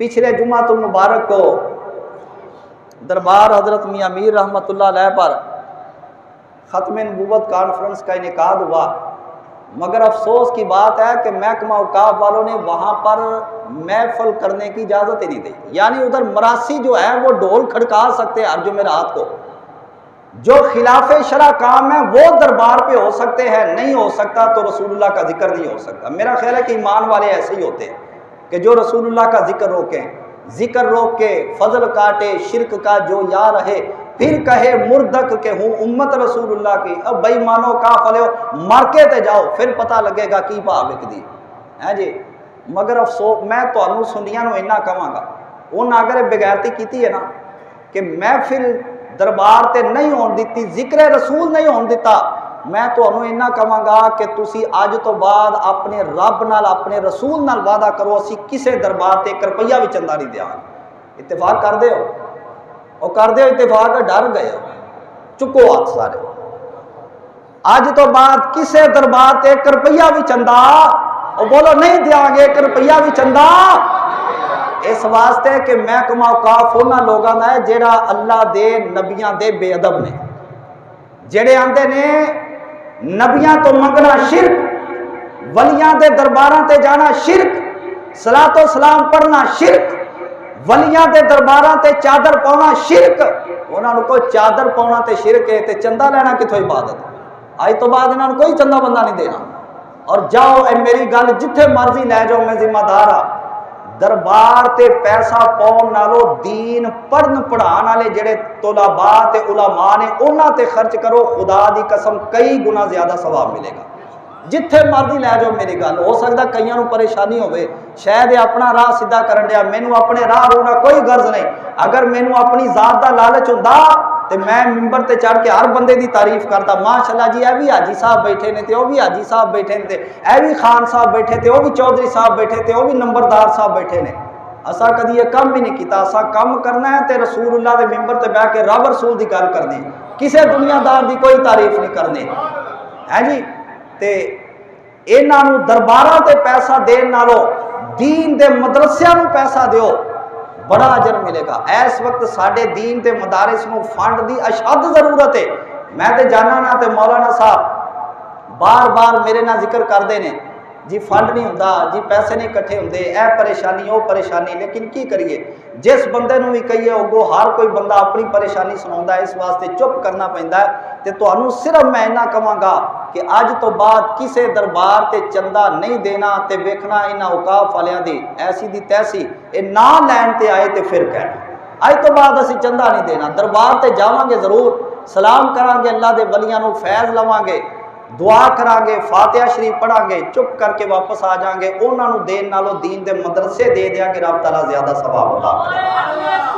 پچھلے جمعۃ المبارک کو دربار حضرت میاں میر رحمۃ اللہ علیہ پر ختم نبوت کانفرنس کا انعقاد ہوا، مگر افسوس کی بات ہے کہ محکمہ اوقاف والوں نے وہاں پر محفل کرنے کی اجازت ہی نہیں دی۔ یعنی ادھر مراسی جو ہے وہ ڈھول کھڑکا سکتے ہیں ہر جمعرات کو، جو خلاف شرع کام ہے وہ دربار پہ ہو سکتے ہیں، نہیں ہو سکتا تو رسول اللہ کا ذکر نہیں ہو سکتا۔ میرا خیال ہے کہ ایمان والے ایسے ہی ہوتے ہیں کہ جو رسول اللہ کا ذکر روکیں، ذکر روک کے فضل کاٹے شرک کا جو یا رہے، پھر کہے مردک کہ ہوں امت رسول اللہ کی۔ اب بھائی مانو کا فلو مار کے تے جاؤ، پھر پتہ لگے گا کی بھا وکدی ہے جی۔ مگر افسوس میں تانوں سنیاں نو اینا کہاں گا، انہاں اگر بغیرتی کیتی ہے نا کہ محفل دربار تے نہیں ہون دیتی، ذکر رسول نہیں ہون دیتا، میں تانوں اینا کہاں گا کہ تسی اج تو بعد اپنے رب نال اپنے رسول نال وعدہ کرو اسی کسے دربار تے 1 روپیہ بھی چندہ نہیں دیاں۔ اتفاق کر دے ہو او کر دے ہو، اتفاق ڈر گئے ہو، چکو ہاتھ سارے، اج تو بعد کسے دربار تے 1 روپیہ بھی چندہ او بولو نہیں دیاں گے 1 روپیہ بھی چندہ، اس واسطے کہ محکمہ اوقاف انہاں لوگاں دا ہے جیڑا اللہ دے نبیاں دے بے ادب نے، جڑے آندے نے نبیاں تو منگنا شرک، ولیاں دے درباراں تے جانا شرک، صلاۃ و سلام پڑھنا شرک، ولیاں دے درباراں تے چادر پاؤنا شرک۔ انہاں نو کوئی چادر پاؤنا تے شرک ہے تے چندہ لینا کتھوں عبادت؟ اج تو بعد انہاں نو کوئی چندہ بندہ نہیں دینا، اور جاؤ اے میری گل جتھے مرضی لے جاؤ، میں ذمہ دار ہاں، دربار تے پیسہ پاؤن نالو دین پڑھن پڑھان والے جڑے طلباء تے علماء نے انہاں تے خرچ کرو، خدا دی قسم کئی گنا زیادہ ثواب ملے گا۔ جتھے مرضی لے جاؤ میری گل، ہو سکتا کئیاں نو پریشانی ہوئے، شاید یہ اپنا راہ سیدھا کرن دیا، مینوں اپنے راہ رونا کوئی غرض نہیں، اگر مینوں اپنی ذات دا لالچ ہوندا تے میں ممبر تے چڑھ کے ہر بندے دی تعریف کرتا، ماشاءاللہ جی اے بھی حاجی صاحب بیٹھے نے تے او بھی حاجی صاحب بیٹھے نے تے اے بھی خان صاحب بیٹھے تے او بھی چودھری صاحب بیٹھے تے او بھی نمبردار صاحب بیٹھے نے۔ اسا کدی یہ کم بھی نہیں کیتا، اسا کم کرنا ہے تے رسول اللہ دے ممبر تے بیٹھ کے رب رسول دی گل کرنی، کسے دنیا دار دی کوئی تعریف نہیں کرنی ہے جی۔ تے انہاں نو درباراں تے پیسہ دین نالو دین دے مدرسیاں نو پیسہ دیو، بڑا اجر ملے گا۔ اس وقت ساڈے دین تے مدارس نو فنڈ دی اشد ضرورت ہے۔ میں تے جانا نا تے مولانا صاحب بار بار میرے نال ذکر کردے نے جی فنڈ نہیں ہوندا، جی پیسے نہیں کٹھے ہوندے، اے پریشانی او پریشانی، لیکن کی کریے جس بندے نو بھی کہیے اگو ہر کوئی بندہ اپنی پریشانی سناوندا ہے، اس واسطے چپ کرنا پیندا ہے۔ تے تانوں صرف میں اتنا کہاں گا کہ اج تو بعد کسے دربار تے چندہ نہیں دینا تے ویکھنا انہاں اوقاف والیاں دی ایسی دی تیسی اے نہ لین تے آئے تے پھر کہنا اج تو بعد اسی چندہ نہیں دینا، دربار تے جاواں گے ضرور، سلام کران گے اللہ دے ولیاں نو فیض لواں گے، دعا کران گے، فاتحہ شریف پڑھاں گے، چپ کر کے واپس آ جائیں گے، انہاں نو دین نالو دین دے مدرسے دے دیاں گے، رب تعالیٰ زیادہ ثواب عطا کرے۔